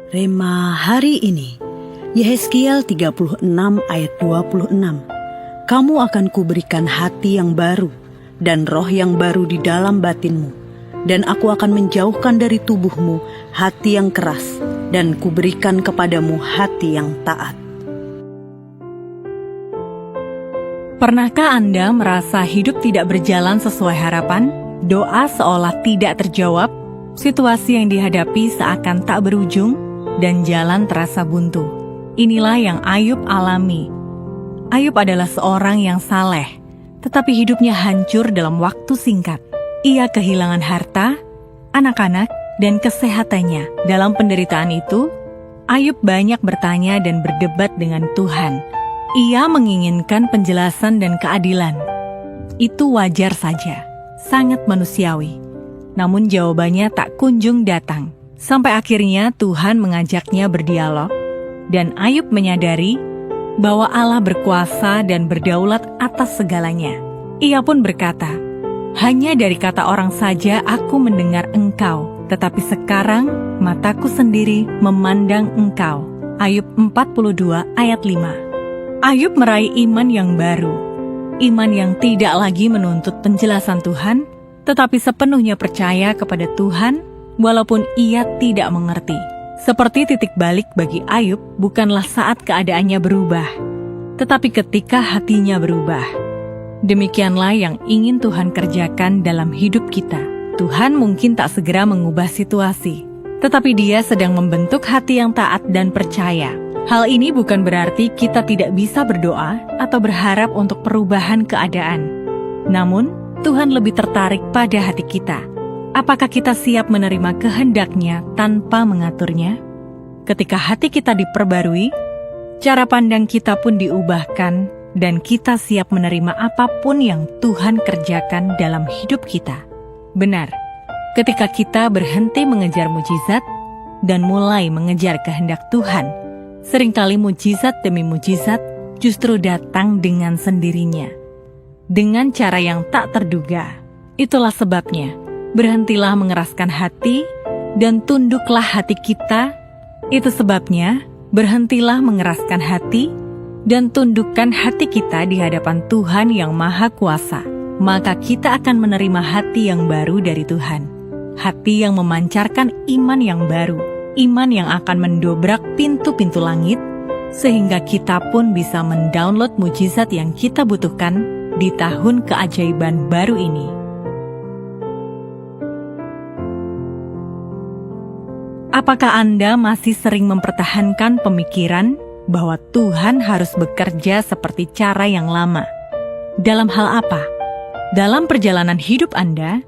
Rema hari ini, Yehezkiel 36 ayat 26. Kamu akan kuberikan hati yang baru dan roh yang baru di dalam batinmu, dan aku akan menjauhkan dari tubuhmu hati yang keras, dan kuberikan kepadamu hati yang taat. Pernahkah Anda merasa hidup tidak berjalan sesuai harapan? Doa seolah tidak terjawab, situasi yang dihadapi seakan tak berujung, dan jalan terasa buntu. Inilah yang Ayub alami. Ayub adalah seorang yang saleh, tetapi hidupnya hancur dalam waktu singkat. Ia kehilangan harta, anak-anak, dan kesehatannya. Dalam penderitaan itu, Ayub banyak bertanya dan berdebat dengan Tuhan. Ia menginginkan penjelasan dan keadilan. Itu wajar saja, sangat manusiawi. Namun jawabannya tak kunjung datang. Sampai akhirnya Tuhan mengajaknya berdialog, dan Ayub menyadari bahwa Allah berkuasa dan berdaulat atas segalanya. Ia pun berkata, "Hanya dari kata orang saja aku mendengar Engkau, tetapi sekarang mataku sendiri memandang Engkau." Ayub 42 ayat 5. Ayub meraih iman yang baru, iman yang tidak lagi menuntut penjelasan Tuhan, tetapi sepenuhnya percaya kepada Tuhan walaupun ia tidak mengerti. Seperti titik balik bagi Ayub bukanlah saat keadaannya berubah, tetapi ketika hatinya berubah. Demikianlah yang ingin Tuhan kerjakan dalam hidup kita. Tuhan mungkin tak segera mengubah situasi, tetapi Dia sedang membentuk hati yang taat dan percaya. Hal ini bukan berarti kita tidak bisa berdoa atau berharap untuk perubahan keadaan. Namun, Tuhan lebih tertarik pada hati kita. Apakah kita siap menerima kehendak-Nya tanpa mengaturnya? Ketika hati kita diperbarui, cara pandang kita pun diubahkan, dan kita siap menerima apapun yang Tuhan kerjakan dalam hidup kita. Benar, ketika kita berhenti mengejar mujizat dan mulai mengejar kehendak Tuhan, seringkali mujizat demi mujizat justru datang dengan sendirinya, dengan cara yang tak terduga. Itulah sebabnya, berhentilah mengeraskan hati dan tunduklah hati kita. Itu sebabnya, berhentilah mengeraskan hati dan tundukkan hati kita di hadapan Tuhan yang Maha Kuasa. Maka kita akan menerima hati yang baru dari Tuhan. Hati yang memancarkan iman yang baru. Iman yang akan mendobrak pintu-pintu langit, sehingga kita pun bisa mendownload mujizat yang kita butuhkan di tahun keajaiban baru ini. Apakah Anda masih sering mempertahankan pemikiran bahwa Tuhan harus bekerja seperti cara yang lama? Dalam hal apa? Dalam perjalanan hidup Anda,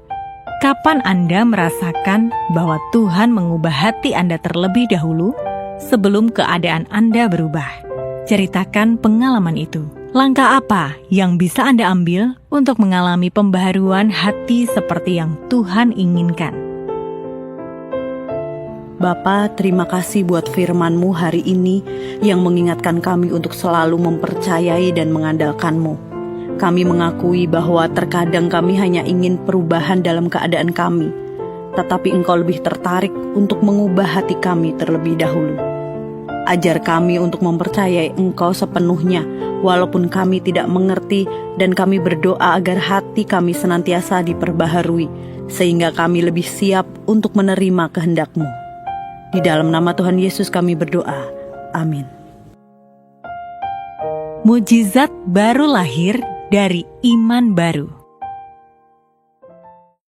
kapan Anda merasakan bahwa Tuhan mengubah hati Anda terlebih dahulu sebelum keadaan Anda berubah? Ceritakan pengalaman itu. Langkah apa yang bisa Anda ambil untuk mengalami pembaharuan hati seperti yang Tuhan inginkan? Bapa, terima kasih buat firman-Mu hari ini yang mengingatkan kami untuk selalu mempercayai dan mengandalkan-Mu. Kami mengakui bahwa terkadang kami hanya ingin perubahan dalam keadaan kami, tetapi Engkau lebih tertarik untuk mengubah hati kami terlebih dahulu. Ajar kami untuk mempercayai Engkau sepenuhnya, walaupun kami tidak mengerti, dan kami berdoa agar hati kami senantiasa diperbaharui, sehingga kami lebih siap untuk menerima kehendak-Mu. Di dalam nama Tuhan Yesus kami berdoa. Amin. Mujizat baru lahir dari iman baru.